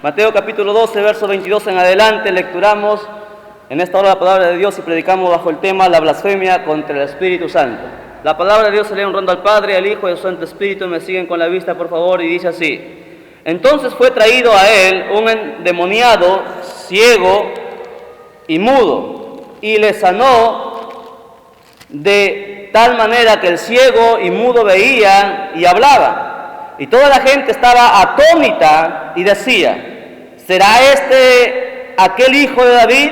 Mateo capítulo 12, verso 22 en adelante, lecturamos en esta hora la palabra de Dios y predicamos bajo el tema la blasfemia contra el Espíritu Santo. La palabra de Dios se lee honrando al Padre, al Hijo y al Santo Espíritu. Me siguen con la vista, por favor, y dice así: Entonces fue traído a él un endemoniado, ciego y mudo, y le sanó de tal manera que el ciego y mudo veían y hablaban. Y toda la gente estaba atónita y decía: ¿será este aquel hijo de David?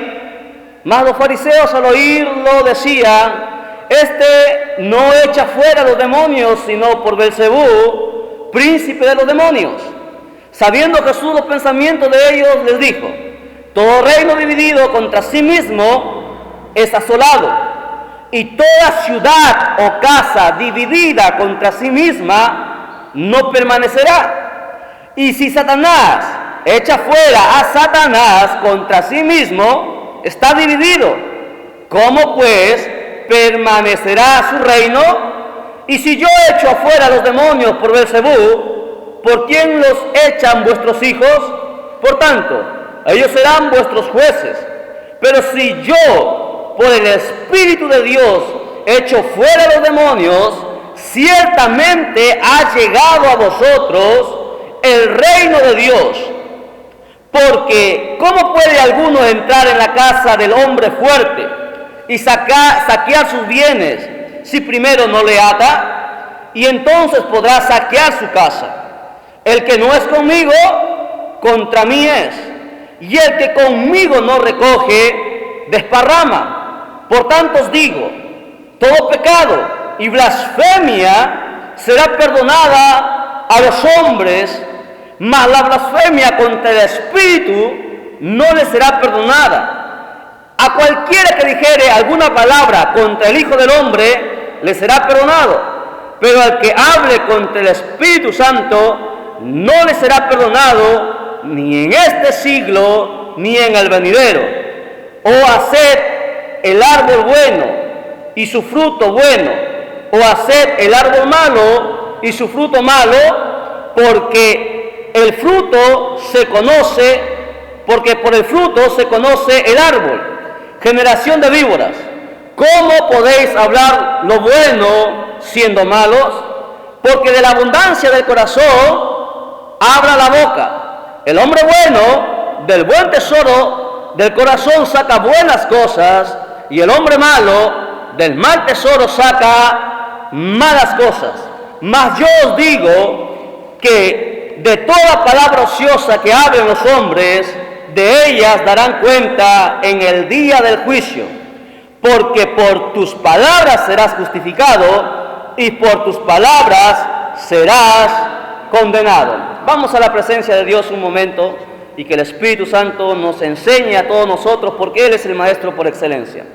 Mas los fariseos al oírlo decían: este no echa fuera los demonios, sino por Beelzebú, príncipe de los demonios. Sabiendo Jesús los pensamientos de ellos, les dijo: todo reino dividido contra sí mismo es asolado, y toda ciudad o casa dividida contra sí misma no permanecerá. Y si Satanás echa fuera a Satanás contra sí mismo, está dividido. ¿Cómo pues permanecerá su reino? Y si yo echo afuera a los demonios por Beelzebú, ¿por quién los echan vuestros hijos? Por tanto, ellos serán vuestros jueces. Pero si yo, por el Espíritu de Dios, echo fuera a los demonios, ciertamente ha llegado a vosotros el reino de Dios. Porque ¿cómo puede alguno entrar en la casa del hombre fuerte y saquear sus bienes si primero no le ata? Y entonces podrá saquear su casa. El que no es conmigo, contra mí es. Y el que conmigo no recoge, desparrama. Por tanto os digo, todo pecado y blasfemia será perdonada a los hombres, mas la blasfemia contra el Espíritu no le será perdonada. A cualquiera que dijere alguna palabra contra el Hijo del Hombre, le será perdonado, pero al que hable contra el Espíritu Santo, no le será perdonado, ni en este siglo, ni en el venidero. O haced el árbol bueno, y su fruto bueno, o haced el árbol malo, y su fruto malo, porque el fruto se conoce, porque por el fruto se conoce el árbol. Generación de víboras, ¿cómo podéis hablar lo bueno siendo malos? Porque de la abundancia del corazón habla la boca. El hombre bueno del buen tesoro del corazón saca buenas cosas, y el hombre malo del mal tesoro saca malas cosas. Mas yo os digo que de toda palabra ociosa que hablen los hombres, de ellas darán cuenta en el día del juicio. Porque por tus palabras serás justificado, y por tus palabras serás condenado. Vamos a la presencia de Dios un momento, y que el Espíritu Santo nos enseñe a todos nosotros, porque Él es el Maestro por excelencia.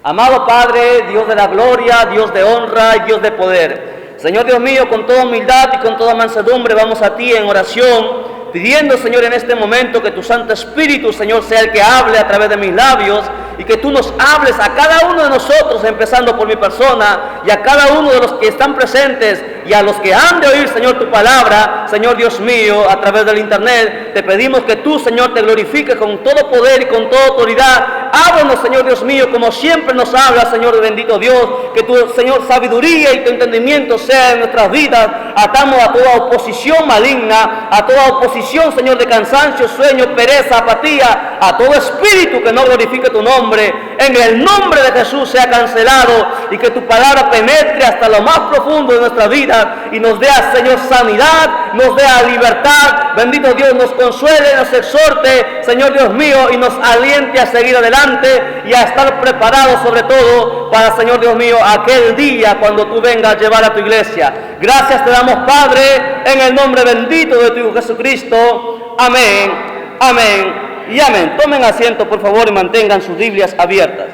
Amado Padre, Dios de la gloria, Dios de honra y Dios de poder, Señor Dios mío, con toda humildad y con toda mansedumbre vamos a ti en oración, pidiendo, Señor, en este momento que tu Santo Espíritu, Señor, sea el que hable a través de mis labios, y que tú nos hables a cada uno de nosotros, empezando por mi persona, y a cada uno de los que están presentes, y a los que han de oír, Señor, tu palabra, Señor Dios mío, a través del internet. Te pedimos que tú, Señor, te glorifiques con todo poder y con toda autoridad. Háblanos, Señor Dios mío, como siempre nos habla, Señor bendito Dios, que tu, Señor, sabiduría y tu entendimiento sea en nuestras vidas. Atamos a toda oposición maligna, a toda oposición, Señor, de cansancio, sueño, pereza, apatía, a todo espíritu que no glorifique tu nombre. En el nombre de Jesús sea cancelado, y que tu palabra penetre hasta lo más profundo de nuestra vida y nos dé, Señor, sanidad, nos dé libertad. Bendito Dios, nos consuele, nos exhorte, Señor Dios mío, y nos aliente a seguir adelante y a estar preparados sobre todo para, Señor Dios mío, aquel día cuando tú vengas a llevar a tu iglesia. Gracias te damos, Padre, en el nombre bendito de tu Hijo Jesucristo. Amén, amén y amén. Tomen asiento, por favor, y mantengan sus Biblias abiertas.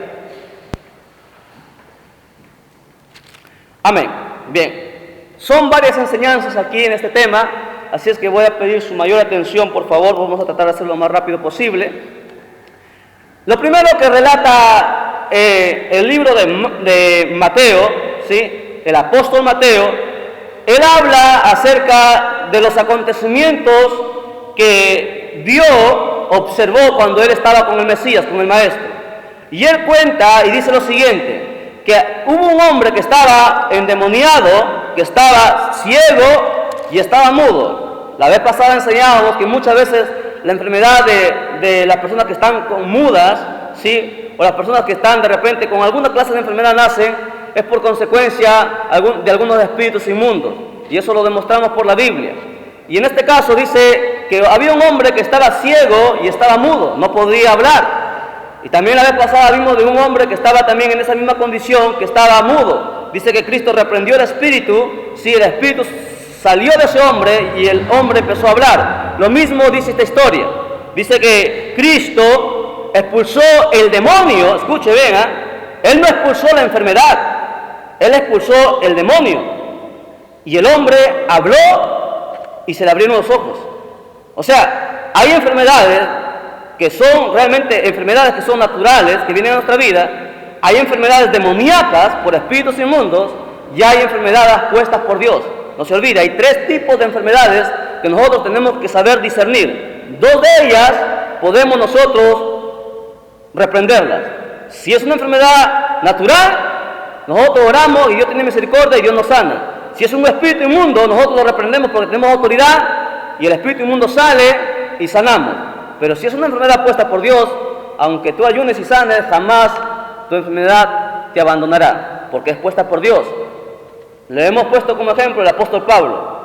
Amén. Bien. Son varias enseñanzas aquí en este tema, así es que voy a pedir su mayor atención, por favor. Vamos a tratar de hacerlo lo más rápido posible. Lo primero que relata el libro de Mateo, ¿sí? El apóstol Mateo, él habla acerca de los acontecimientos que observó cuando él estaba con el Mesías, con el Maestro. Y él cuenta y dice lo siguiente, que hubo un hombre que estaba endemoniado, que estaba ciego y estaba mudo. La vez pasada enseñábamos que muchas veces la enfermedad de las personas que están con mudas, ¿sí?, o las personas que están de repente con alguna clase de enfermedad nacen, es por consecuencia de algunos espíritus inmundos. Y eso lo demostramos por la Biblia. Y en este caso dice que había un hombre que estaba ciego y estaba mudo, no podía hablar. Y también la vez pasada vimos de un hombre que estaba también en esa misma condición, que estaba mudo. Dice que Cristo reprendió el espíritu, sí, el espíritu salió de ese hombre y el hombre empezó a hablar. Lo mismo dice esta historia. Dice que Cristo expulsó el demonio, escuche bien, Él no expulsó la enfermedad, Él expulsó el demonio. Y el hombre habló y se le abrieron los ojos. O sea, hay enfermedades que son realmente enfermedades que son naturales, que vienen a nuestra vida. Hay enfermedades demoníacas por espíritus inmundos y hay enfermedades puestas por Dios. No se olvide, hay 3 tipos de enfermedades que nosotros tenemos que saber discernir. 2 de ellas podemos nosotros reprenderlas. Si es una enfermedad natural, nosotros oramos y Dios tiene misericordia y Dios nos sana. Si es un espíritu inmundo, nosotros lo reprendemos porque tenemos autoridad y el espíritu inmundo sale y sanamos. Pero si es una enfermedad puesta por Dios, aunque tú ayunes y sanes, jamás tu enfermedad te abandonará, porque es puesta por Dios. Le hemos puesto como ejemplo el apóstol Pablo.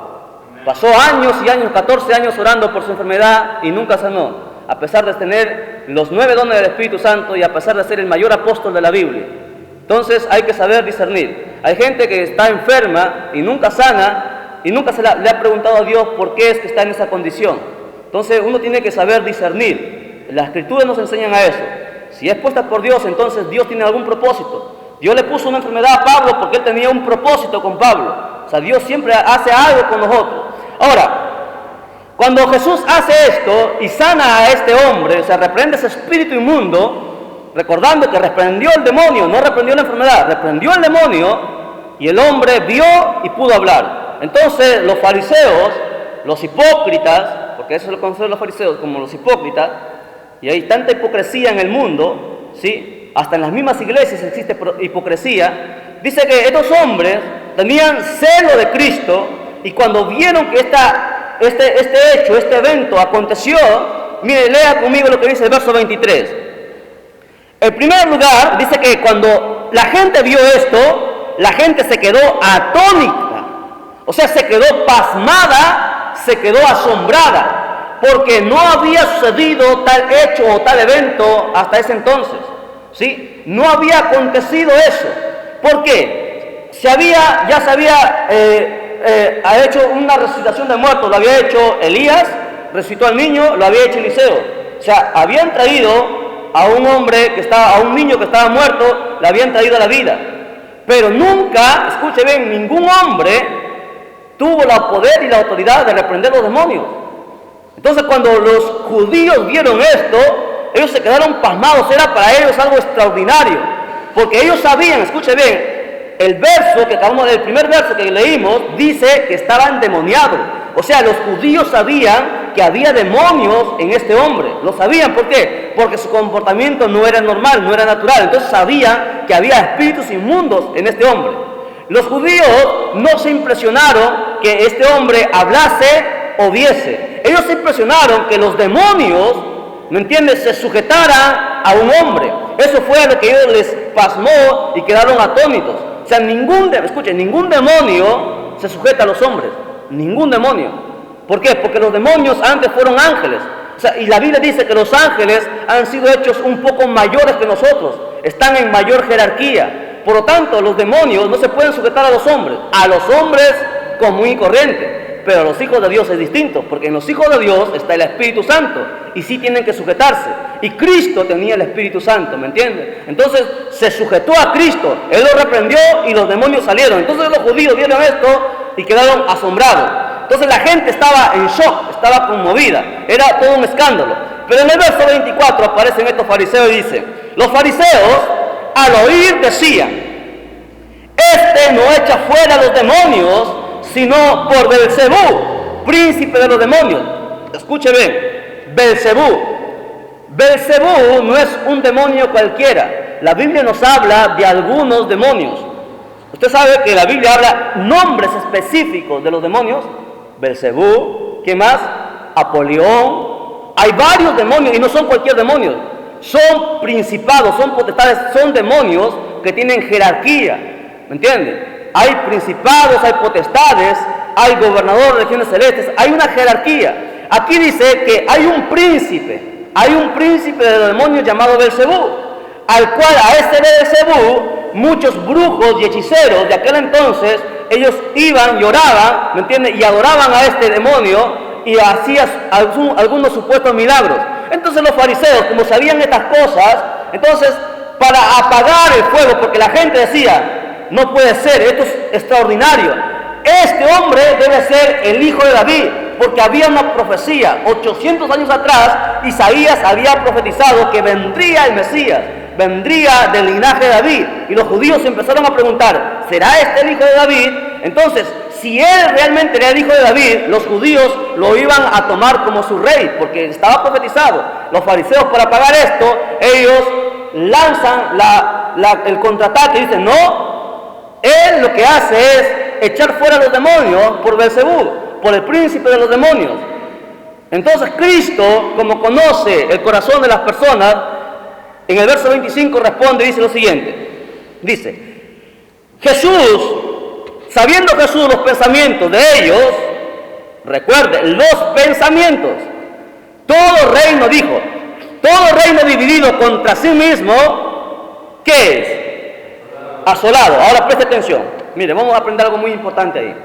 Pasó años y años, 14 años orando por su enfermedad y nunca sanó, a pesar de tener los 9 dones del Espíritu Santo y a pesar de ser el mayor apóstol de la Biblia. Entonces hay que saber discernir. Hay gente que está enferma y nunca sana y nunca le ha preguntado a Dios por qué es que está en esa condición. Entonces uno tiene que saber discernir. Las Escrituras nos enseñan a eso. Si es puesta por Dios, entonces Dios tiene algún propósito. Dios le puso una enfermedad a Pablo porque él tenía un propósito con Pablo. O sea, Dios siempre hace algo con nosotros. Ahora, cuando Jesús hace esto y sana a este hombre, o sea, reprende ese espíritu inmundo, recordando que reprendió el demonio, no reprendió la enfermedad, reprendió el demonio, y el hombre vio y pudo hablar. Entonces los fariseos, los hipócritas, porque eso lo conocen los fariseos como los hipócritas, y hay tanta hipocresía en el mundo, ¿sí?, hasta en las mismas iglesias existe hipocresía. Dice que estos hombres tenían celo de Cristo, y cuando vieron que este evento aconteció, mire, lea conmigo lo que dice el verso 23. En primer lugar, dice que cuando la gente vio esto, la gente se quedó atónita, o sea, se quedó pasmada, se quedó asombrada, porque no había sucedido tal hecho o tal evento hasta ese entonces, ¿sí? No había acontecido eso. ¿Por qué? Ya se había hecho una resucitación de muertos, lo había hecho Elías, resucitó al niño, lo había hecho Eliseo. O sea, habían traído a un niño que estaba muerto, le habían traído a la vida. Pero nunca, escuche bien, ningún hombre tuvo el poder y la autoridad de reprender los demonios. Entonces, cuando los judíos vieron esto, ellos se quedaron pasmados. Era para ellos algo extraordinario, porque ellos sabían, escuche bien, el primer verso que leímos dice que estaba endemoniado. O sea, los judíos sabían que había demonios en este hombre. Lo sabían, ¿por qué? Porque su comportamiento no era normal, no era natural. Entonces sabían que había espíritus inmundos en este hombre. Los judíos no se impresionaron que este hombre hablase o viese. Ellos se impresionaron que los demonios, ¿me entiendes?, se sujetaran a un hombre. Eso fue lo que ellos les pasmó y quedaron atónitos. O sea, ningún demonio se sujeta a los hombres. Ningún demonio. ¿Por qué? Porque los demonios antes fueron ángeles. O sea, y la Biblia dice que los ángeles han sido hechos un poco mayores que nosotros. Están en mayor jerarquía. Por lo tanto, los demonios no se pueden sujetar a los hombres. A los hombres común y corriente. Pero a los hijos de Dios es distinto, porque en los hijos de Dios está el Espíritu Santo, y sí tienen que sujetarse. Y Cristo tenía el Espíritu Santo, ¿me entiendes? Entonces se sujetó a Cristo, Él lo reprendió y los demonios salieron. Entonces los judíos vieron esto y quedaron asombrados. Entonces la gente estaba en shock, estaba conmovida, era todo un escándalo. Pero en el verso 24 aparecen estos fariseos y dicen: los fariseos al oír decían, este no echa fuera los demonios, sino por Beelzebú, príncipe de los demonios. Escuche bien, Belcebú. Belcebú no es un demonio cualquiera. La Biblia nos habla de algunos demonios. Usted sabe que la Biblia habla nombres específicos de los demonios. Belcebú, ¿qué más? Apolión. Hay varios demonios y no son cualquier demonio. Son principados, son potestades, son demonios que tienen jerarquía. ¿Me entiende? Hay principados, hay potestades, hay gobernadores de regiones celestes, hay una jerarquía. Aquí dice que hay un príncipe de los demonios llamado Belcebú, al cual a este Belcebú muchos brujos y hechiceros de aquel entonces, ellos iban, lloraban, ¿me entiende? Y adoraban a este demonio y hacían algunos supuestos milagros. Entonces los fariseos, como sabían estas cosas, entonces para apagar el fuego, porque la gente decía, no puede ser, esto es extraordinario, este hombre debe ser el hijo de David, porque había una profecía, 800 años atrás, Isaías había profetizado que vendría el Mesías, vendría del linaje de David, y los judíos empezaron a preguntar, ¿será este el hijo de David? Entonces, si él realmente era el hijo de David, los judíos lo iban a tomar como su rey, porque estaba profetizado. Los fariseos, para apagar esto, ellos lanzan el contraataque y dicen, no, él lo que hace es echar fuera a los demonios por Belcebú, por el príncipe de los demonios. Entonces Cristo, como conoce el corazón de las personas, en el verso 25 responde y dice lo siguiente. Dice, Jesús, sabiendo Jesús los pensamientos de ellos, recuerde, los pensamientos, todo reino, dijo, todo reino dividido contra sí mismo, ¿qué es? Asolado. Ahora preste atención. Mire, vamos a aprender algo muy importante ahí.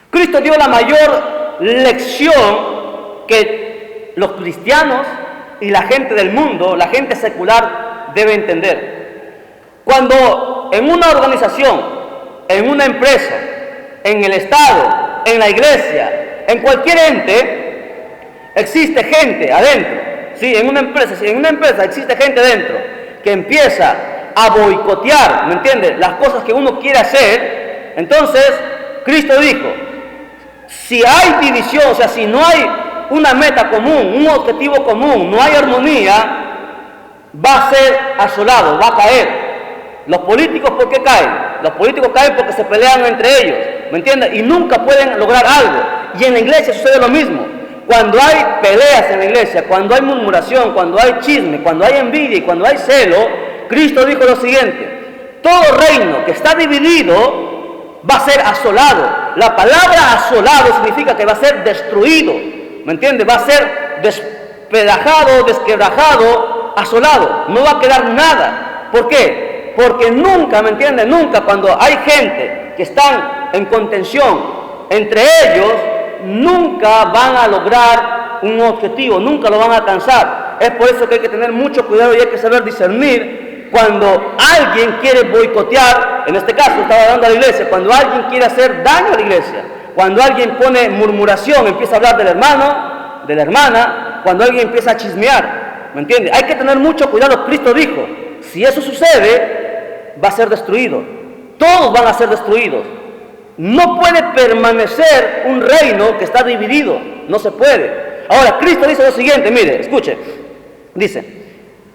Cristo dio la mayor lección que los cristianos y la gente del mundo, la gente secular, debe entender. Cuando en una organización, en una empresa, en el Estado, en la iglesia, en cualquier ente, existe gente adentro. Sí, en una empresa existe gente dentro que empieza a boicotear, ¿me entiendes?, las cosas que uno quiere hacer. Entonces, Cristo dijo, si hay división, o sea, si no hay una meta común, un objetivo común, no hay armonía, va a ser asolado, va a caer. Los políticos, ¿por qué caen? Los políticos caen porque se pelean entre ellos, ¿me entiendes? Y nunca pueden lograr algo. Y en la iglesia sucede lo mismo. Cuando hay peleas en la iglesia, cuando hay murmuración, cuando hay chisme, cuando hay envidia y cuando hay celo, Cristo dijo lo siguiente, todo reino que está dividido va a ser asolado. La palabra asolado significa que va a ser destruido, ¿me entiendes? Va a ser despedajado, desquebrajado, asolado, no va a quedar nada. ¿Por qué? Porque nunca, ¿me entiendes? Nunca cuando hay gente que están en contención entre ellos, nunca van a lograr un objetivo, nunca lo van a alcanzar. Es por eso que hay que tener mucho cuidado y hay que saber discernir cuando alguien quiere boicotear, en este caso estaba hablando a la iglesia, cuando alguien quiere hacer daño a la iglesia, cuando alguien pone murmuración, empieza a hablar del hermano, de la hermana, cuando alguien empieza a chismear, ¿me entiende? Hay que tener mucho cuidado. Cristo dijo, si eso sucede, va a ser destruido, todos van a ser destruidos. No puede permanecer un reino que está dividido, no se puede. Ahora, Cristo dice lo siguiente, mire, escuche, dice,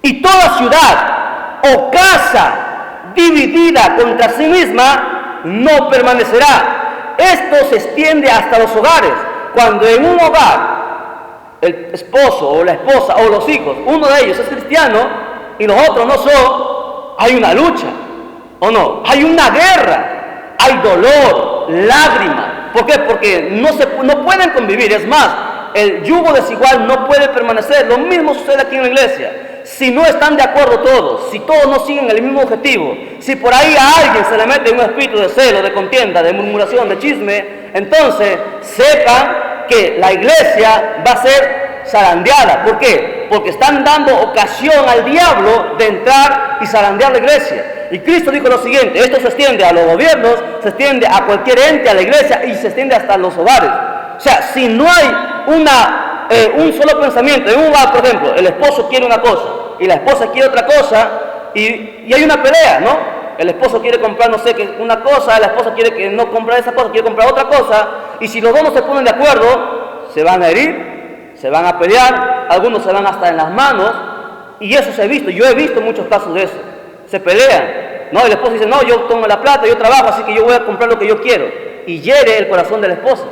y toda ciudad o casa dividida contra sí misma no permanecerá. Esto se extiende hasta los hogares. Cuando en un hogar el esposo o la esposa o los hijos, uno de ellos es cristiano y los otros no son, hay una lucha, ¿o no? Hay una guerra, hay dolor, lágrimas. ¿Por qué? Porque no pueden convivir. Es más, el yugo desigual no puede permanecer. Lo mismo sucede aquí en la iglesia. Si no están de acuerdo todos, si todos no siguen el mismo objetivo, si por ahí a alguien se le mete un espíritu de celo, de contienda, de murmuración, de chisme, entonces sepan que la iglesia va a ser zarandeada. ¿Por qué? Porque están dando ocasión al diablo de entrar y zarandear la iglesia. Y Cristo dijo lo siguiente, esto se extiende a los gobiernos, se extiende a cualquier ente, a la iglesia y se extiende hasta los hogares. O sea, si no hay un solo pensamiento, en un hogar, por ejemplo, el esposo quiere una cosa y la esposa quiere otra cosa y hay una pelea, ¿no? El esposo quiere comprar, no sé, una cosa, la esposa quiere que no comprar esa cosa, quiere comprar otra cosa, y si los dos no se ponen de acuerdo, se van a herir, Se van a pelear, algunos se van hasta en las manos, y eso se ha visto. Yo he visto muchos casos de eso. Se pelean, ¿no? Y el esposo dice, no, yo tomo la plata, yo trabajo, así que yo voy a comprar lo que yo quiero. Y hiere el corazón de la esposa.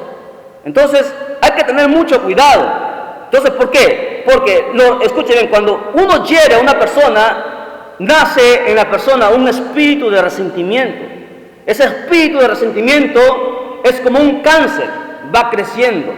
Entonces, hay que tener mucho cuidado. Entonces, ¿por qué? Porque, escuchen bien, cuando uno hiere a una persona, nace en la persona un espíritu de resentimiento. Ese espíritu de resentimiento es como un cáncer, va creciendo,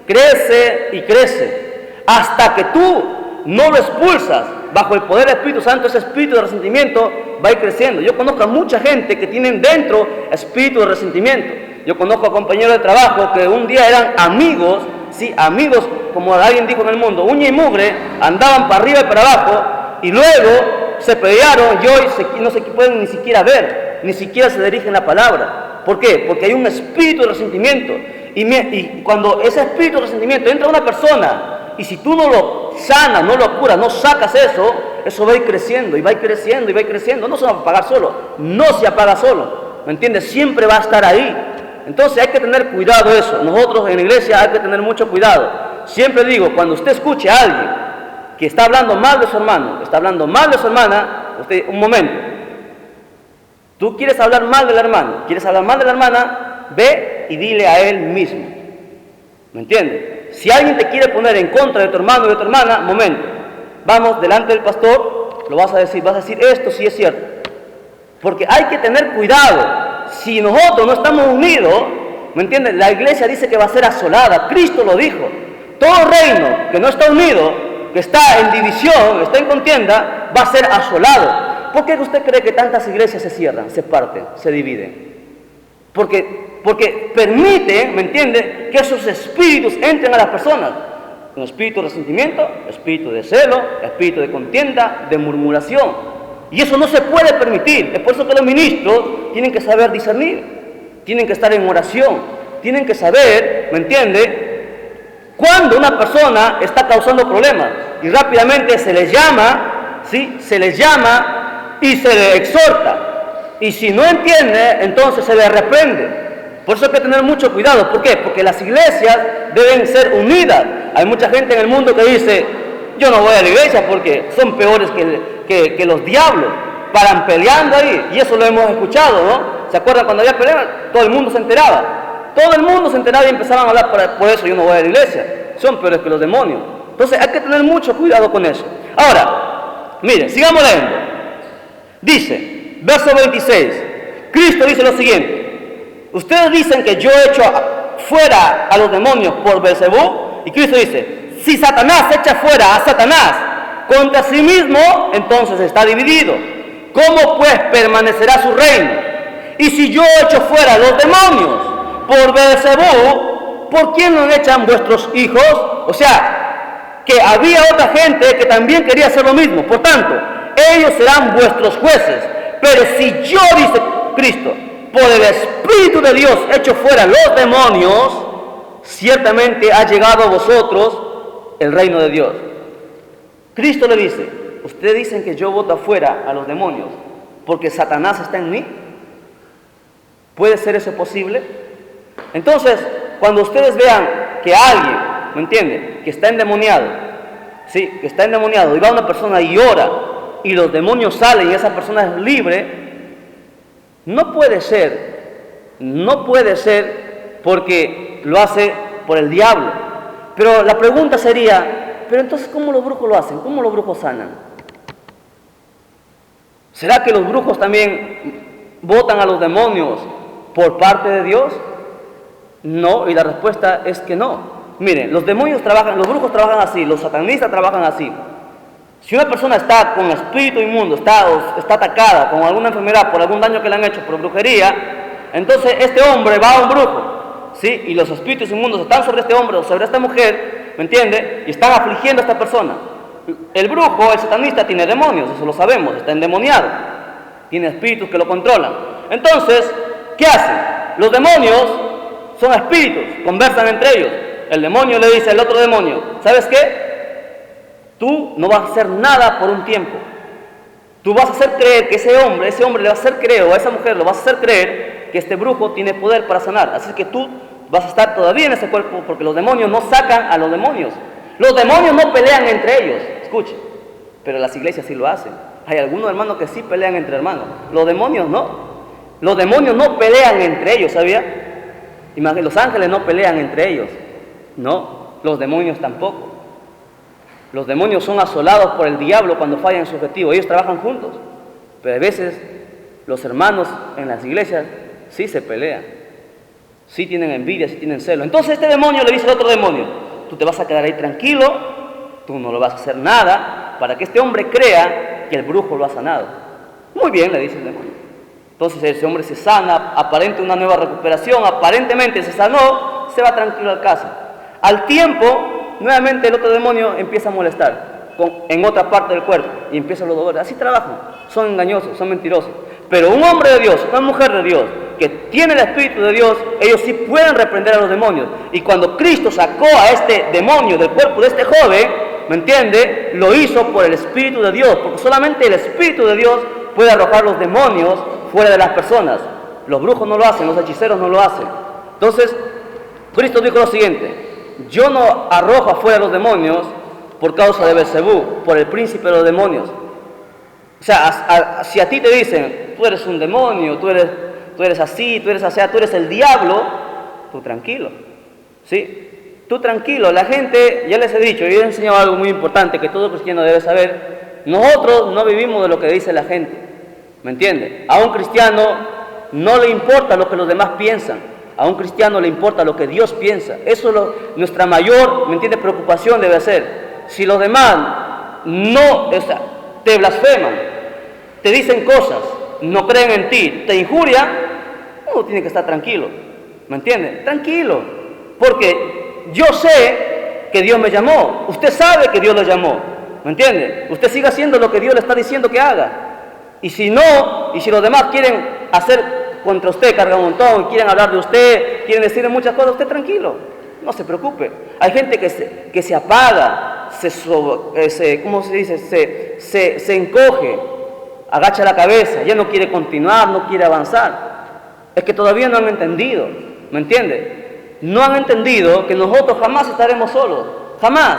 crece y crece, hasta que tú no lo expulsas bajo el poder del Espíritu Santo. Ese espíritu de resentimiento va a ir creciendo. Yo conozco a mucha gente que tienen dentro espíritu de resentimiento. Yo conozco a compañeros de trabajo que un día eran amigos, sí, amigos, como alguien dijo en el mundo, uña y mugre, andaban para arriba y para abajo, y luego se pelearon y hoy no se pueden ni siquiera ver, ni siquiera se dirigen la palabra. ¿Por qué? Porque hay un espíritu de resentimiento. Y cuando ese espíritu de resentimiento entra a una persona, y si tú no lo sanas, no lo curas, no sacas eso va a ir creciendo, y va a ir creciendo, y va a ir creciendo. No se va a apagar solo, no se apaga solo, ¿me entiendes? Siempre va a estar ahí. Entonces hay que tener cuidado eso. Nosotros en la iglesia hay que tener mucho cuidado. Siempre digo, cuando usted escuche a alguien que está hablando mal de su hermano, está hablando mal de su hermana, usted, un momento, tú quieres hablar mal del hermano, quieres hablar mal de la hermana, ve y dile a él mismo, ¿me entiendes? Si alguien te quiere poner en contra de tu hermano y de tu hermana, momento, vamos delante del pastor, lo vas a decir esto sí es cierto, porque hay que tener cuidado. Si nosotros no estamos unidos, ¿me entiendes? La iglesia dice que va a ser asolada. Cristo lo dijo. Todo reino que no está unido, que está en división, está en contienda, va a ser asolado. ¿Por qué usted cree que tantas iglesias se cierran, se parten, se dividen? Porque permite, ¿me entiende?, que esos espíritus entren a las personas. Un espíritu de resentimiento, espíritu de celo, espíritu de contienda, de murmuración. Y eso no se puede permitir. Es por eso que los ministros tienen que saber discernir, tienen que estar en oración, tienen que saber, ¿me entiende?, cuando una persona está causando problemas. Y rápidamente se les llama, ¿sí? Se les llama y se le exhorta. Y si no entiende, entonces se le reprende. Por eso hay que tener mucho cuidado. ¿Por qué? Porque las iglesias deben ser unidas. Hay mucha gente en el mundo que dice, yo no voy a la iglesia porque son peores que los diablos, paran peleando ahí, y eso lo hemos escuchado, ¿no? ¿Se acuerdan cuando había peleas? Todo el mundo se enteraba y empezaban a hablar, por eso yo no voy a la iglesia, son peores que los demonios. Entonces hay que tener mucho cuidado con eso. Ahora, miren, sigamos leyendo. Dice, verso 26, Cristo dice lo siguiente: ustedes dicen que yo he hecho fuera a los demonios por Beelzebú, y Cristo dice, si Satanás echa fuera a Satanás contra sí mismo, entonces está dividido. ¿Cómo pues permanecerá su reino? Y si yo echo fuera a los demonios por Beelzebú, ¿por quién no echan vuestros hijos? O sea, que había otra gente que también quería hacer lo mismo. Por tanto, ellos serán vuestros jueces. Pero si yo, dice Cristo, por el Espíritu de Dios echo fuera los demonios, ciertamente ha llegado a vosotros el reino de Dios. Cristo le dice, ustedes dicen que yo boto afuera a los demonios porque Satanás está en mí. ¿Puede ser eso posible? Entonces, cuando ustedes vean que alguien, ¿me entienden?, que está endemoniado, ¿sí?, que está endemoniado, y va una persona y ora, y los demonios salen y esa persona es libre, no puede ser porque lo hace por el diablo. Pero la pregunta sería, pero entonces, ¿cómo los brujos lo hacen? ¿Cómo los brujos sanan? ¿Será que los brujos también botan a los demonios por parte de Dios? No, y la respuesta es que no. Miren, los brujos trabajan así, los satanistas trabajan así. Si una persona está con espíritu inmundo, está atacada con alguna enfermedad por algún daño que le han hecho por brujería, entonces este hombre va a un brujo, ¿sí?, y los espíritus inmundos están sobre este hombre o sobre esta mujer, ¿me entiende?, y están afligiendo a esta persona. El brujo, el satanista, tiene demonios, eso lo sabemos, está endemoniado, tiene espíritus que lo controlan. Entonces, ¿qué hacen? Los demonios son espíritus, conversan entre ellos. El demonio le dice al otro demonio, ¿sabes qué? Tú no vas a hacer nada por un tiempo. Tú vas a hacer creer que ese hombre le va a hacer creer, o a esa mujer lo vas a hacer creer que este brujo tiene poder para sanar. Así que tú vas a estar todavía en ese cuerpo, porque los demonios no sacan a los demonios. Los demonios no pelean entre ellos, escuche, pero las iglesias sí lo hacen. Hay algunos hermanos que sí pelean entre hermanos. Los demonios no. Los demonios no pelean entre ellos, ¿sabía? Los ángeles no pelean entre ellos. No, los demonios tampoco. Los demonios son asolados por el diablo cuando fallan su objetivo. Ellos trabajan juntos. Pero a veces los hermanos en las iglesias sí se pelean. Sí tienen envidia, sí tienen celo. Entonces este demonio le dice al otro demonio: tú te vas a quedar ahí tranquilo, tú no lo vas a hacer nada, para que este hombre crea que el brujo lo ha sanado. Muy bien, le dice el demonio. Entonces ese hombre se sana, aparenta una nueva recuperación, aparentemente se sanó, se va tranquilo a casa. Al tiempo, nuevamente el otro demonio empieza a molestar en otra parte del cuerpo y empieza los dolores. Así trabajan, son engañosos, son mentirosos. Pero un hombre de Dios, una mujer de Dios, que tiene el Espíritu de Dios, ellos sí pueden reprender a los demonios. Y cuando Cristo sacó a este demonio del cuerpo de este joven, ¿me entiende? Lo hizo por el Espíritu de Dios, porque solamente el Espíritu de Dios puede arrojar los demonios fuera de las personas. Los brujos no lo hacen, los hechiceros no lo hacen. Entonces, Cristo dijo lo siguiente: yo no arrojo afuera los demonios por causa de Belzebú, por el príncipe de los demonios. O sea, si a ti te dicen, tú eres un demonio, tú eres así, tú eres así, tú eres el diablo, tú tranquilo, ¿sí? Tú tranquilo. La gente, ya les he dicho, y he enseñado algo muy importante que todo cristiano debe saber: nosotros no vivimos de lo que dice la gente, ¿me entiende? A un cristiano no le importa lo que los demás piensan, a un cristiano le importa lo que Dios piensa. Eso es nuestra mayor, ¿me entiende?, preocupación debe ser. Si los demás no te blasfeman, te dicen cosas, no creen en ti, te injurian, uno tiene que estar tranquilo, ¿me entiende? Tranquilo, porque yo sé que Dios me llamó, usted sabe que Dios lo llamó, ¿me entiende? Usted siga haciendo lo que Dios le está diciendo que haga. Y si no, y si los demás quieren hacer contra usted, cargar un montón, quieren hablar de usted, quieren decirle muchas cosas, usted tranquilo, no se preocupe. Hay gente que se apaga, ¿cómo se dice? Se encoge, agacha la cabeza, ya no quiere continuar, no quiere avanzar. Es que todavía no han entendido, ¿me entiende? No han entendido que nosotros jamás estaremos solos, jamás.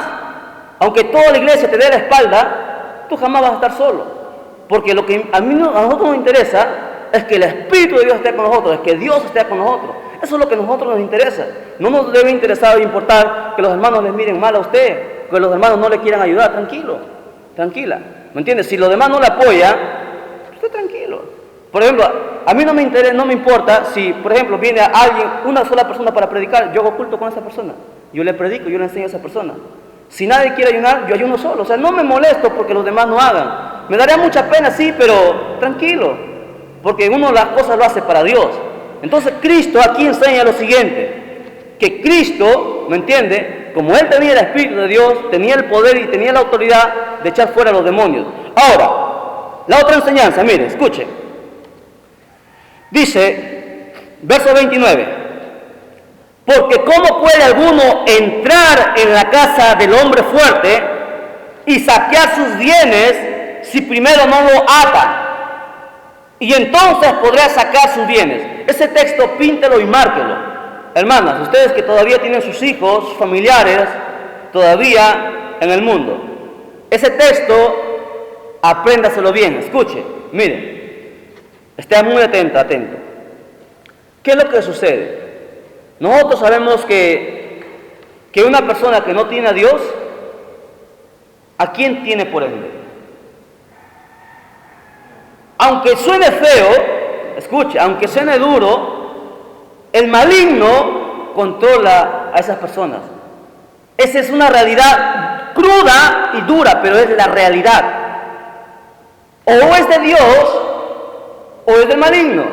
Aunque toda la iglesia te dé la espalda, tú jamás vas a estar solo. Porque lo que a nosotros nos interesa es que el Espíritu de Dios esté con nosotros, es que Dios esté con nosotros. Eso es lo que a nosotros nos interesa. No nos debe interesar o importar que los hermanos les miren mal a usted, que los hermanos no le quieran ayudar. Tranquilo, tranquila, ¿me entiendes? Si los demás no le apoyan, usted tranquilo. Por ejemplo, a mí no me importa si, por ejemplo, viene alguien, una sola persona para predicar, yo hago culto con esa persona, yo le predico, yo le enseño a esa persona. Si nadie quiere ayunar, yo ayuno solo. O sea, no me molesto porque los demás no hagan. Me daría mucha pena, sí, pero tranquilo, porque uno las cosas lo hace para Dios. Entonces Cristo aquí enseña lo siguiente: que Cristo, ¿me entiende?, como Él tenía el Espíritu de Dios, tenía el poder y tenía la autoridad de echar fuera a los demonios. Ahora, la otra enseñanza, mire, escuche. Dice, verso 29: porque ¿cómo puede alguno entrar en la casa del hombre fuerte y saquear sus bienes si primero no lo ata? Y entonces podrá sacar sus bienes. Ese texto píntelo y márquelo. Hermanas, ustedes que todavía tienen sus hijos, sus familiares, todavía en el mundo, ese texto, apréndaselo bien, escuche, mire, esté muy atento. ¿Qué es lo que sucede? Nosotros sabemos que una persona que no tiene a Dios, ¿a quién tiene por ende? Aunque suene feo, escuche, aunque suene duro, el maligno controla a esas personas. Esa es una realidad cruda y dura, pero es la realidad. O es de Dios o es del maligno.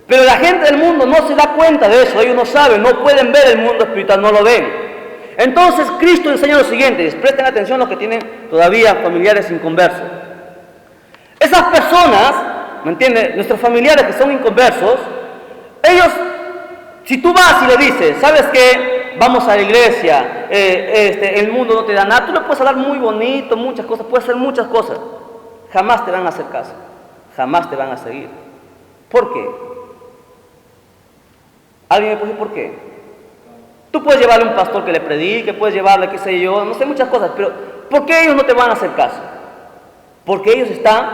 Pero la gente del mundo no se da cuenta de eso, ellos no saben, no pueden ver el mundo espiritual, no lo ven. Entonces Cristo enseña lo siguiente, presten atención los que tienen todavía familiares inconversos. Esas personas, ¿me entiendes?, nuestros familiares que son inconversos, ellos, si tú vas y le dices, ¿sabes qué? Vamos a la iglesia, el mundo no te da nada, tú le puedes hablar muy bonito, muchas cosas, puedes hacer muchas cosas, jamás te van a hacer caso, jamás te van a seguir. ¿Por qué? ¿Alguien me puede decir por qué? Tú puedes llevarle a un pastor que le predique, puedes llevarle, qué sé yo, no sé, muchas cosas, pero ¿por qué ellos no te van a hacer caso? Porque ellos están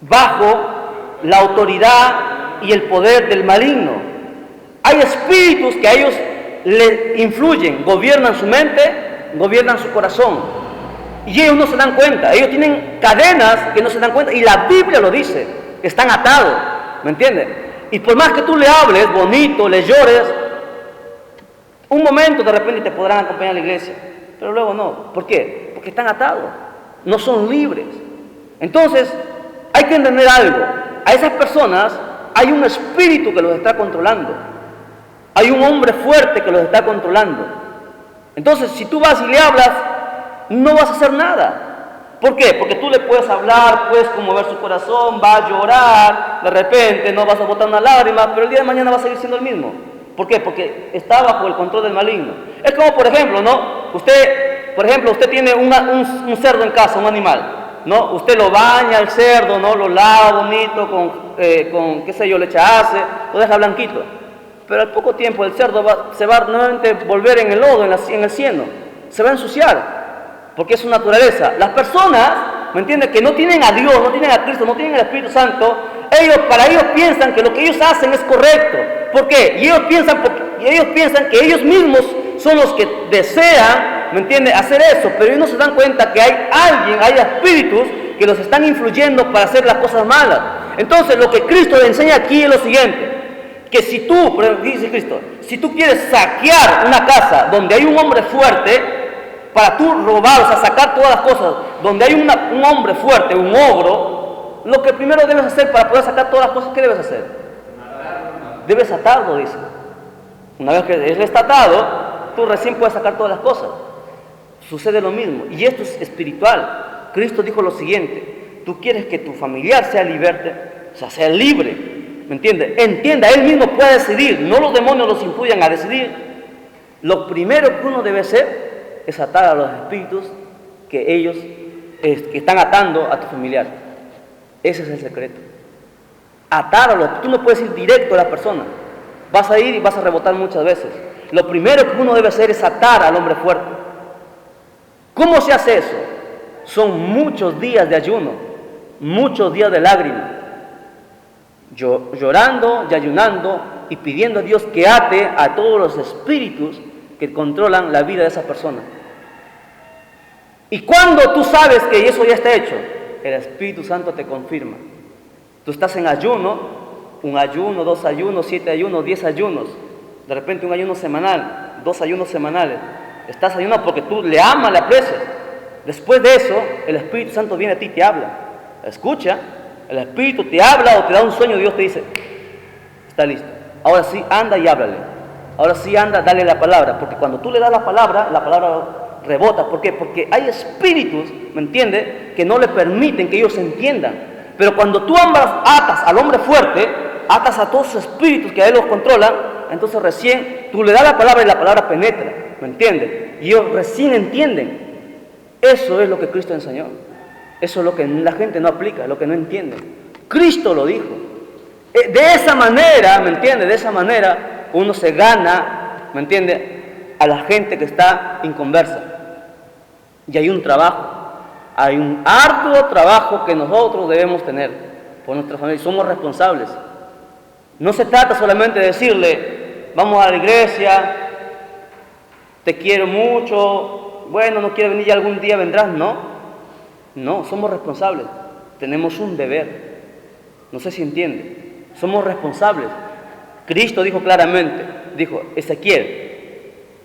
bajo la autoridad y el poder del maligno. Hay espíritus que a ellos les influyen, gobiernan su mente, gobiernan su corazón. Y ellos no se dan cuenta, ellos tienen cadenas que no se dan cuenta, y la Biblia lo dice, que están atados, ¿me entiendes? Y por más que tú le hables bonito, le llores, un momento de repente te podrán acompañar a la iglesia, pero luego no. ¿Por qué? Porque están atados, no son libres. Entonces, hay que entender algo. A esas personas hay un espíritu que los está controlando. Hay un hombre fuerte que los está controlando. Entonces, si tú vas y le hablas, no vas a hacer nada. ¿Por qué? Porque tú le puedes hablar, puedes conmover su corazón, va a llorar, de repente no vas a botar una lágrima, pero el día de mañana va a seguir siendo el mismo. ¿Por qué? Porque está bajo el control del maligno. Es como, por ejemplo, ¿no? Usted tiene un cerdo en casa, un animal, ¿no? Usted lo baña el cerdo, ¿no? Lo lava bonito con qué sé yo, le echa ace, lo deja blanquito. Pero al poco tiempo el cerdo se va nuevamente a volver en el lodo, en el cieno. Se va a ensuciar, porque es su naturaleza. Las personas, ¿me entiendes?, que no tienen a Dios, no tienen a Cristo, no tienen al Espíritu Santo, para ellos piensan que lo que ellos hacen es correcto. ¿Por qué? Y ellos piensan que ellos mismos son los que desean, ¿me entiendes?, hacer eso, pero ellos no se dan cuenta que hay espíritus que los están influyendo para hacer las cosas malas. Entonces, lo que Cristo le enseña aquí es lo siguiente, que dice Cristo, si tú quieres saquear una casa donde hay un hombre fuerte, para tú robar, o sea, sacar todas las cosas, donde hay un hombre fuerte, un ogro, lo que primero debes hacer para poder sacar todas las cosas, ¿qué debes hacer? Debes atarlo, dice. Una vez que él está atado, tú recién puedes sacar todas las cosas. Sucede lo mismo, y esto es espiritual. Cristo dijo lo siguiente: tú quieres que tu familiar sea sea libre, ¿me entiendes? Entienda, él mismo puede decidir, no los demonios los influyen a decidir. Lo primero que uno debe hacer es atar a los espíritus que están atando a tu familiar. Ese es el secreto. Atarlo. Tú no puedes ir directo a la persona. Vas a ir y vas a rebotar muchas veces. Lo primero que uno debe hacer es atar al hombre fuerte. ¿Cómo se hace eso? Son muchos días de ayuno, muchos días de lágrimas, llorando y ayunando y pidiendo a Dios que ate a todos los espíritus que controlan la vida de esa persona. Y cuando tú sabes que eso ya está hecho, el Espíritu Santo te confirma. Tú estás en ayuno, 1 ayuno, 2 ayunos, 7 ayunos, 10 ayunos, de repente un ayuno semanal, 2 ayunos semanales. Estás ayunando porque tú le amas, le aprecias. Después de eso, el Espíritu Santo viene a ti y te habla. Escucha, el Espíritu te habla o te da un sueño, Dios te dice, está listo. Ahora sí, anda y háblale. Ahora sí, anda, dale la palabra. Porque cuando tú le das la palabra rebota. ¿Por qué? Porque hay espíritus, ¿me entiendes?, que no le permiten que ellos entiendan. Pero cuando tú atas al hombre fuerte, atas a todos esos espíritus que a él los controlan, entonces recién tú le das la palabra y la palabra penetra, ¿me entiendes? Y ellos recién entienden. Eso es lo que Cristo enseñó. Eso es lo que la gente no aplica, lo que no entiende. Cristo lo dijo. De esa manera, ¿me entiendes?, de esa manera uno se gana, ¿me entiendes?, a la gente que está inconversa. Y hay un trabajo, hay un arduo trabajo que nosotros debemos tener por nuestra familia. Somos responsables. No se trata solamente de decirle, vamos a la iglesia, te quiero mucho, bueno, no quiero venir, ya algún día vendrás. No, somos responsables. Tenemos un deber. No sé si entiende. Somos responsables. Cristo dijo claramente, Ezequiel,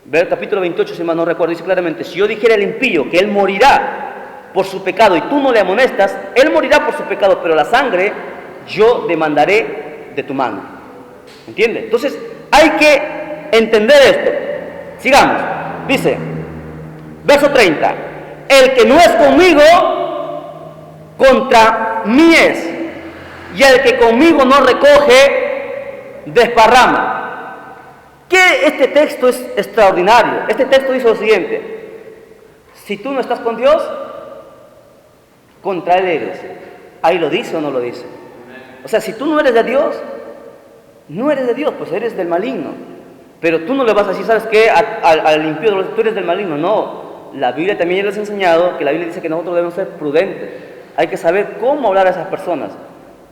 ver el capítulo 28, si mal no recuerdo, dice claramente, si yo dijera al impío que él morirá por su pecado y tú no le amonestas, él morirá por su pecado, pero la sangre yo demandaré de tu mano. ¿Entiende? Entonces, hay que entender esto. Sigamos. Dice, verso 30, el que no es conmigo, contra mí es, y el que conmigo no recoge, desparrama. Este texto es extraordinario. Este texto dice lo siguiente: si tú no estás con Dios, contra Él eres. ¿Ahí lo dice o no lo dice? O sea, si tú no eres de Dios, no eres de Dios, pues eres del maligno. Pero tú no le vas a decir, ¿sabes qué? Al impío, tú eres del maligno. No, la Biblia también les ha enseñado que la Biblia dice que nosotros debemos ser prudentes. Hay que saber cómo hablar a esas personas.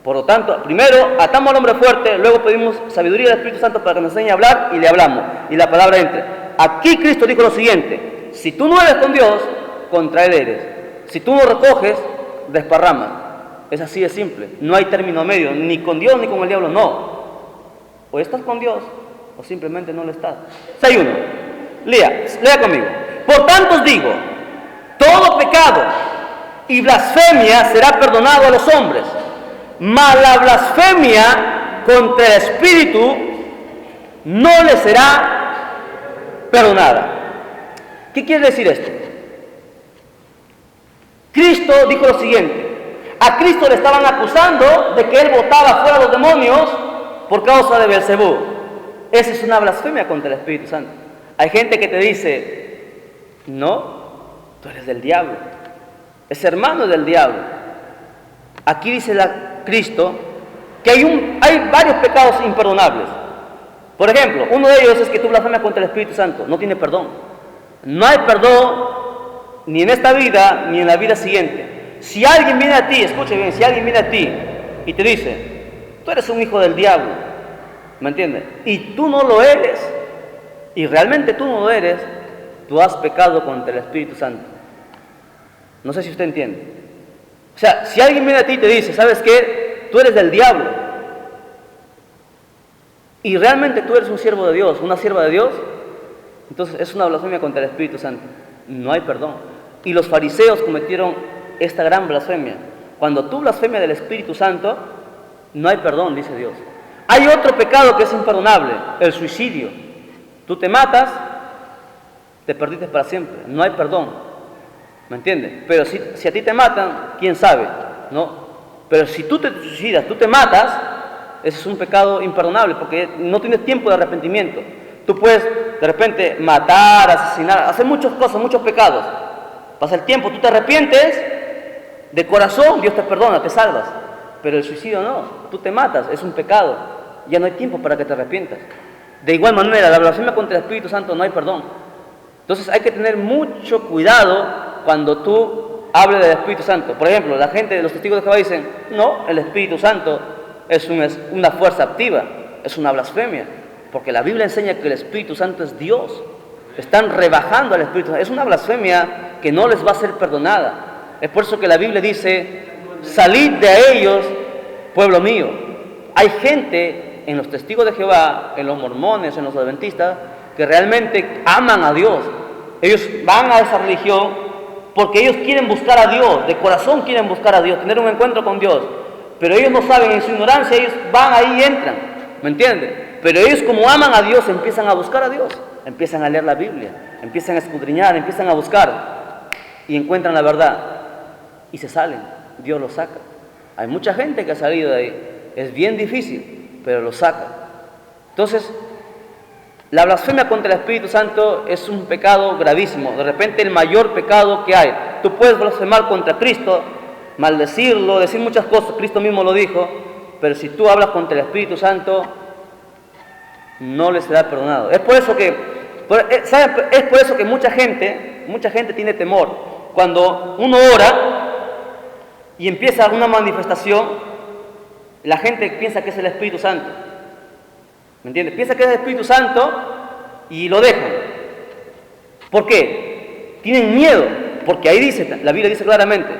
Por lo tanto, primero atamos al hombre fuerte, luego pedimos sabiduría del Espíritu Santo para que nos enseñe a hablar y le hablamos. Y la palabra entre. Aquí Cristo dijo lo siguiente: si tú no eres con Dios, contra Él eres. Si tú no recoges, desparramas. Es así de simple. No hay término medio, ni con Dios ni con el diablo, no. O estás con Dios, o simplemente no lo estás. 6:1. Lea conmigo. Por tanto os digo, todo pecado y blasfemia será perdonado a los hombres, mas la blasfemia contra el Espíritu no le será perdonada. ¿Qué quiere decir esto? Cristo dijo lo siguiente: a Cristo le estaban acusando de que Él botaba fuera a los demonios por causa de Beelzebú. Esa es una blasfemia contra el Espíritu Santo. Hay gente que te dice: no, tú eres del diablo, es hermano del diablo. Aquí dice Cristo que hay varios pecados imperdonables. Por ejemplo, uno de ellos es que tú blasfemas contra el Espíritu Santo. No tiene perdón. No hay perdón ni en esta vida ni en la vida siguiente. Si alguien viene a ti, escuche bien, si alguien viene a ti y te dice: tú eres un hijo del diablo, ¿me entiendes? Y tú no lo eres, y realmente tú no lo eres, tú has pecado contra el Espíritu Santo. No sé si usted entiende. O sea, si alguien viene a ti y te dice: ¿sabes qué? Tú eres del diablo, y realmente tú eres un siervo de Dios, una sierva de Dios, entonces es una blasfemia contra el Espíritu Santo. No hay perdón. Y los fariseos cometieron esta gran blasfemia. Cuando tú blasfemias del Espíritu Santo, no hay perdón, dice Dios. Hay otro pecado que es imperdonable: el suicidio. Tú te matas, te perdiste para siempre, no hay perdón, ¿me entiendes? Pero si a ti te matan, quién sabe, ¿no? Pero si tú te suicidas, tú te matas, ese es un pecado imperdonable, porque no tienes tiempo de arrepentimiento. Tú puedes de repente matar, asesinar, hacer muchas cosas, muchos pecados. Pasa el tiempo, tú te arrepientes de corazón, Dios te perdona, te salvas. Pero el suicidio no, tú te matas, es un pecado, ya no hay tiempo para que te arrepientas. De igual manera, la blasfemia contra el Espíritu Santo no hay perdón. Entonces hay que tener mucho cuidado cuando tú hables del Espíritu Santo. Por ejemplo, la gente de los testigos de Jehová dicen: no, el Espíritu Santo es una fuerza activa, es una blasfemia, porque la Biblia enseña que el Espíritu Santo es Dios. Están rebajando al Espíritu Santo. Es una blasfemia que no les va a ser perdonada. Es por eso que la Biblia dice: salid de ellos, pueblo mío. Hay gente en los testigos de Jehová, en los mormones, en los adventistas, que realmente aman a Dios. Ellos van a esa religión porque ellos quieren buscar a Dios, de corazón quieren buscar a Dios, tener un encuentro con Dios. Pero ellos no saben, en su ignorancia ellos van ahí y entran, ¿me entiendes? Pero ellos, como aman a Dios, empiezan a buscar a Dios, empiezan a leer la Biblia, empiezan a escudriñar, empiezan a buscar y encuentran la verdad y se salen, Dios los saca. Hay mucha gente que ha salido de ahí, es bien difícil, pero los saca. Entonces, la blasfemia contra el Espíritu Santo es un pecado gravísimo, de repente el mayor pecado que hay. Tú puedes blasfemar contra Cristo, maldecirlo, decir muchas cosas, Cristo mismo lo dijo, pero si tú hablas contra el Espíritu Santo, no le será perdonado. Es por eso que, ¿saben? Es por eso que mucha gente tiene temor. Cuando uno ora y empieza una manifestación, la gente piensa que es el Espíritu Santo. ¿Me entiendes? Piensa que es el Espíritu Santo y lo dejan. ¿Por qué? Tienen miedo, porque ahí dice, la Biblia dice claramente: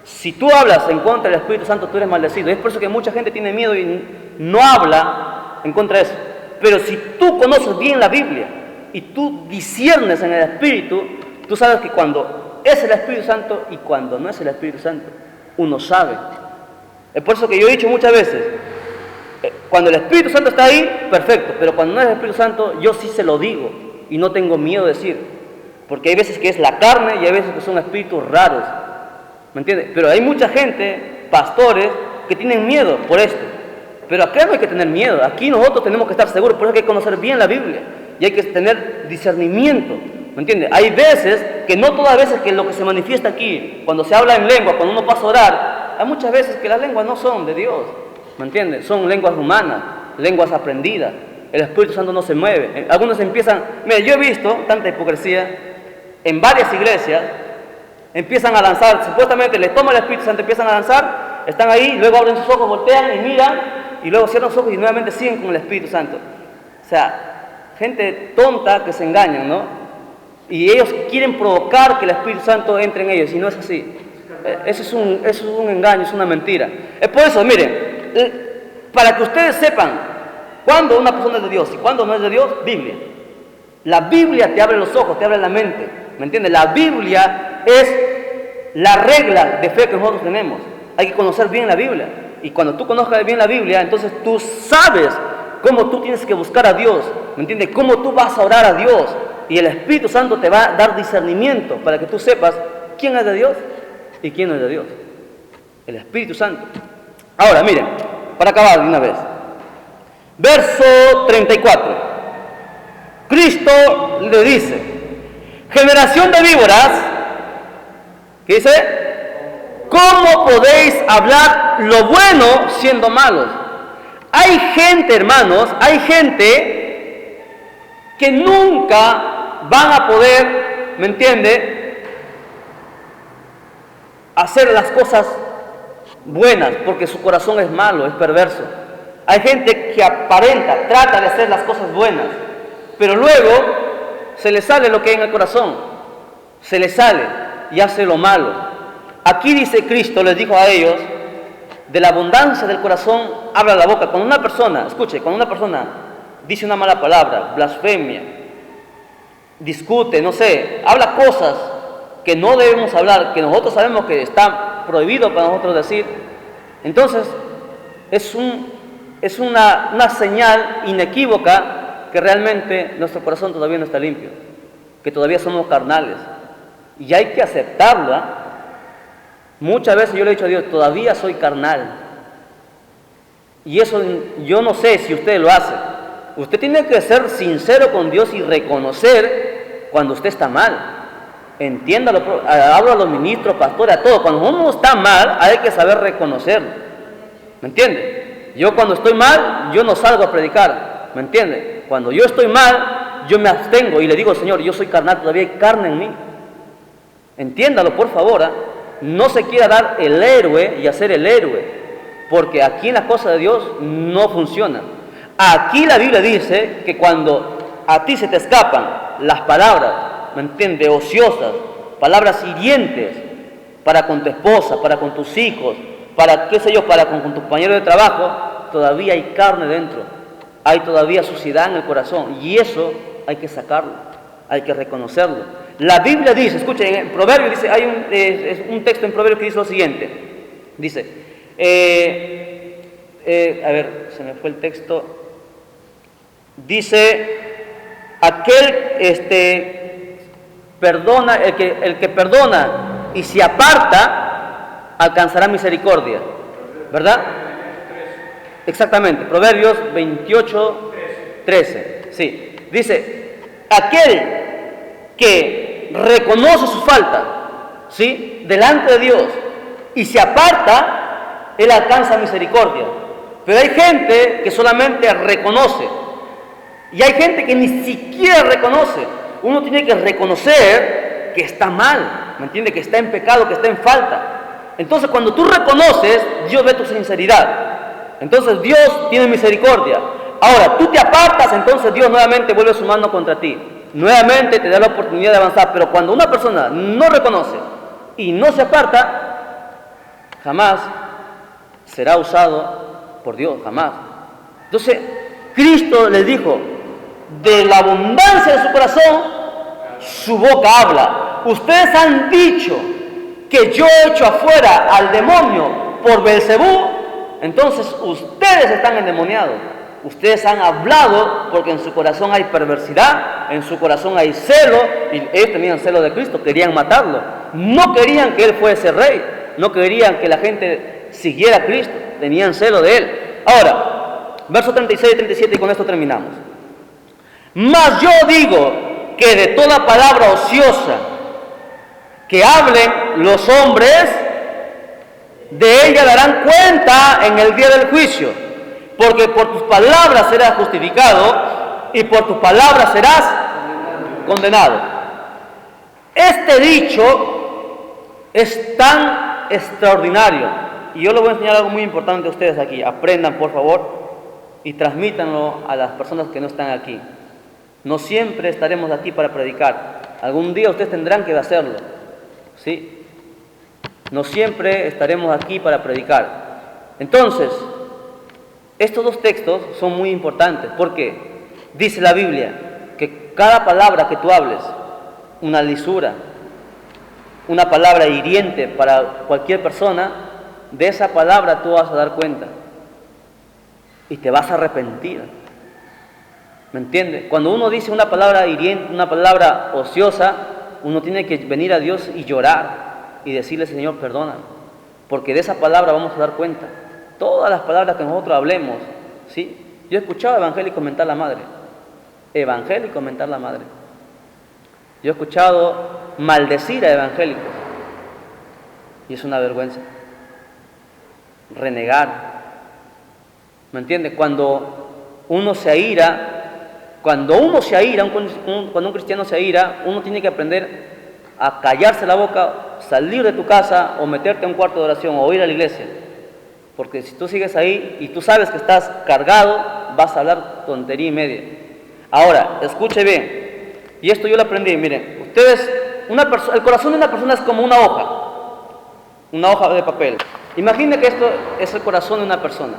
si tú hablas en contra del Espíritu Santo, tú eres maldecido. Es por eso que mucha gente tiene miedo y no habla en contra de eso. Pero si tú conoces bien la Biblia y tú disciernes en el Espíritu, tú sabes que cuando es el Espíritu Santo y cuando no es el Espíritu Santo, uno sabe. Es por eso que yo he dicho muchas veces: cuando el Espíritu Santo está ahí, perfecto, pero cuando no es el Espíritu Santo, yo sí se lo digo y no tengo miedo de decir, porque hay veces que es la carne y hay veces que son espíritus raros, ¿me entiendes? Pero hay mucha gente, pastores, que tienen miedo por esto. Pero acá no hay que tener miedo, aquí nosotros tenemos que estar seguros, por eso hay que conocer bien la Biblia y hay que tener discernimiento, ¿me entiendes? Hay veces que no todas veces que lo que se manifiesta aquí, cuando se habla en lengua, cuando uno pasa a orar, hay muchas veces que las lenguas no son de Dios, ¿me entiendes? Son lenguas humanas, lenguas aprendidas. el Espíritu Santo no se mueve. Algunos empiezan, mira, yo he visto tanta hipocresía en varias iglesias, empiezan a danzar, supuestamente les toma el Espíritu Santo, empiezan a danzar, están ahí, luego abren sus ojos, voltean y miran, y luego cierran sus ojos y nuevamente siguen con el Espíritu Santo. O sea, gente tonta que se engañan, ¿no? Y ellos quieren provocar que el Espíritu Santo entre en ellos, y no es así. Eso es un engaño, es una mentira. Es por eso, miren, para que ustedes sepan cuándo una persona es de Dios y cuándo no es de Dios, Biblia. La Biblia te abre los ojos, te abre la mente, ¿me entiendes? La Biblia es la regla de fe que nosotros tenemos. Hay que conocer bien la Biblia. Y cuando tú conozcas bien la Biblia, entonces tú sabes cómo tú tienes que buscar a Dios, ¿me entiendes? Cómo tú vas a orar a Dios. Y el Espíritu Santo te va a dar discernimiento para que tú sepas quién es de Dios y quién no es de Dios. El Espíritu Santo. Ahora, miren, para acabar de una vez. Verso 34. Cristo le dice, generación de víboras, ¿qué dice? ¿Cómo podéis hablar lo bueno siendo malos? Hay gente, hermanos, hay gente que nunca van a poder, ¿me entiende?, hacer las cosas buenas porque su corazón es malo, es perverso. Hay gente que aparenta, trata de hacer las cosas buenas, pero luego se le sale lo que hay en el corazón, se le sale y hace lo malo. Aquí dice Cristo, les dijo a ellos, de la abundancia del corazón habla la boca. Cuando una persona, escuche, cuando una persona dice una mala palabra, blasfemia, discute, no sé, habla cosas que no debemos hablar, que nosotros sabemos que está prohibido para nosotros decir, entonces es una señal inequívoca que realmente nuestro corazón todavía no está limpio, que todavía somos carnales, y hay que aceptarlo, ¿eh? Muchas veces yo le he dicho a Dios, todavía soy carnal, y eso yo no sé si usted lo hace. Usted tiene que ser sincero con Dios y reconocer cuando usted está mal. Entiéndalo, hablo a los ministros, pastores, a todos. Cuando uno está mal, hay que saber reconocerlo. ¿Me entiende? Yo cuando estoy mal, yo no salgo a predicar. ¿Me entiende? Cuando yo estoy mal, yo me abstengo y le digo, Señor, yo soy carnal, todavía hay carne en mí. Entiéndalo, por favor. No se quiera dar el héroe y hacer el héroe, porque aquí en la cosa de Dios no funciona. Aquí la Biblia dice que cuando a ti se te escapan las palabras, ¿me entiendes?, ociosas, palabras hirientes para con tu esposa, para con tus hijos, para, qué sé yo, para con tus compañeros de trabajo, todavía hay carne dentro, hay todavía suciedad en el corazón, y eso hay que sacarlo, hay que reconocerlo. La Biblia dice, escuchen, en Proverbios dice, hay un texto en Proverbios que dice lo siguiente, dice, a ver, se me fue el texto. Dice, aquel perdona, el que perdona y se aparta, alcanzará misericordia, ¿verdad? Exactamente, Proverbios 28, 13, sí. Dice, aquel que reconoce su falta, ¿sí?, delante de Dios y se aparta, él alcanza misericordia. Pero hay gente que solamente reconoce. Y hay gente que ni siquiera reconoce. Uno tiene que reconocer que está mal, ¿me entiende?, que está en pecado, que está en falta. Entonces cuando tú reconoces, Dios ve tu sinceridad. Entonces Dios tiene misericordia. Ahora, tú te apartas, entonces Dios nuevamente vuelve su mano contra ti. Nuevamente te da la oportunidad de avanzar. Pero cuando una persona no reconoce y no se aparta, jamás será usado por Dios, jamás. Entonces, Cristo les dijo, de la abundancia de su corazón, su boca habla. Ustedes han dicho que yo he hecho afuera al demonio por Beelzebú, entonces ustedes están endemoniados. Ustedes han hablado porque en su corazón hay perversidad, en su corazón hay celo, y ellos tenían celo de Cristo, querían matarlo. No querían que Él fuese rey, no querían que la gente siguiera a Cristo, tenían celo de Él. Ahora, versos 36 y 37, y con esto terminamos. Mas yo digo que de toda palabra ociosa que hablen los hombres, de ella darán cuenta en el día del juicio. Porque por tus palabras serás justificado y por tus palabras serás condenado. Este dicho es tan extraordinario. Y yo les voy a enseñar algo muy importante a ustedes aquí. Aprendan, por favor, y transmítanlo a las personas que no están aquí. No siempre estaremos aquí para predicar. Algún día ustedes tendrán que hacerlo, ¿sí? No siempre estaremos aquí para predicar. Entonces, estos dos textos son muy importantes porque dice la Biblia que cada palabra que tú hables, una lisura, una palabra hiriente para cualquier persona, de esa palabra tú vas a dar cuenta y te vas a arrepentir. ¿Me entiendes? Cuando uno dice una palabra hiriente, una palabra ociosa, uno tiene que venir a Dios y llorar y decirle: Señor, perdóname, porque de esa palabra vamos a dar cuenta. Todas las palabras que nosotros hablemos, ¿sí? Yo he escuchado a evangélicos mentar la madre. Evangélicos mentar la madre. Yo he escuchado maldecir a evangélicos. Y es una vergüenza. Renegar. ¿Me entiende? Cuando uno se aira, cuando un cristiano se aira, uno tiene que aprender a callarse la boca, salir de tu casa o meterte a un cuarto de oración o ir a la iglesia. Porque si tú sigues ahí y tú sabes que estás cargado, vas a hablar tontería y media. Ahora, escuche bien, y esto yo lo aprendí, miren, ustedes, el corazón de una persona es como una hoja de papel. Imagina que esto es el corazón de una persona,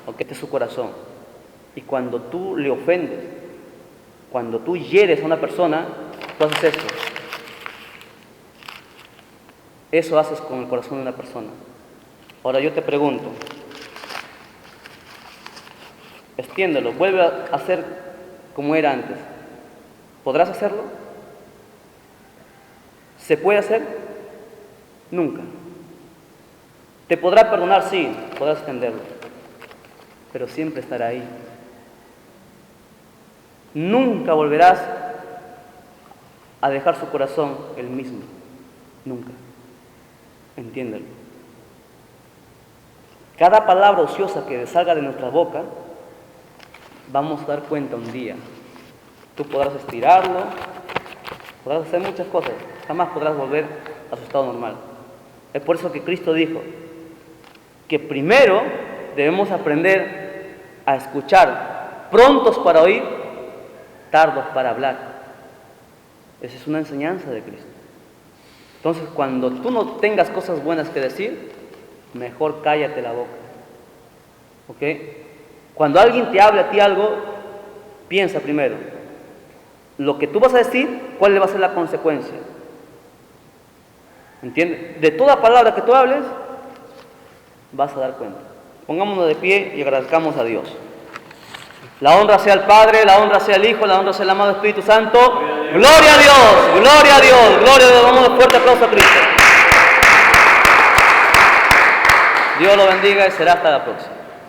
o que este es su corazón. Y cuando tú le ofendes, cuando tú hieres a una persona, tú haces esto. Eso haces con el corazón de una persona. Ahora yo te pregunto, extiéndelo, vuelve a ser como era antes. ¿Podrás hacerlo? ¿Se puede hacer? Nunca. ¿Te podrá perdonar? Sí, podrás extenderlo, pero siempre estará ahí. Nunca volverás a dejar su corazón el mismo. Nunca. Entiéndelo. Cada palabra ociosa que salga de nuestra boca, vamos a dar cuenta un día. Tú podrás estirarlo, podrás hacer muchas cosas, jamás podrás volver a su estado normal. Es por eso que Cristo dijo que primero debemos aprender a escuchar, prontos para oír, tardos para hablar. Esa es una enseñanza de Cristo. Entonces, cuando tú no tengas cosas buenas que decir, mejor cállate la boca. ¿Ok? Cuando alguien te hable a ti algo, piensa primero lo que tú vas a decir, cuál le va a ser la consecuencia. ¿Entiendes? De toda palabra que tú hables, vas a dar cuenta. Pongámonos de pie y agradezcamos a Dios. La honra sea al Padre, la honra sea al Hijo, la honra sea al amado Espíritu Santo. ¡Gloria a Dios! ¡Gloria a Dios! ¡Gloria a Dios! Vamos a un fuerte aplauso a Cristo. Dios lo bendiga y será hasta la próxima.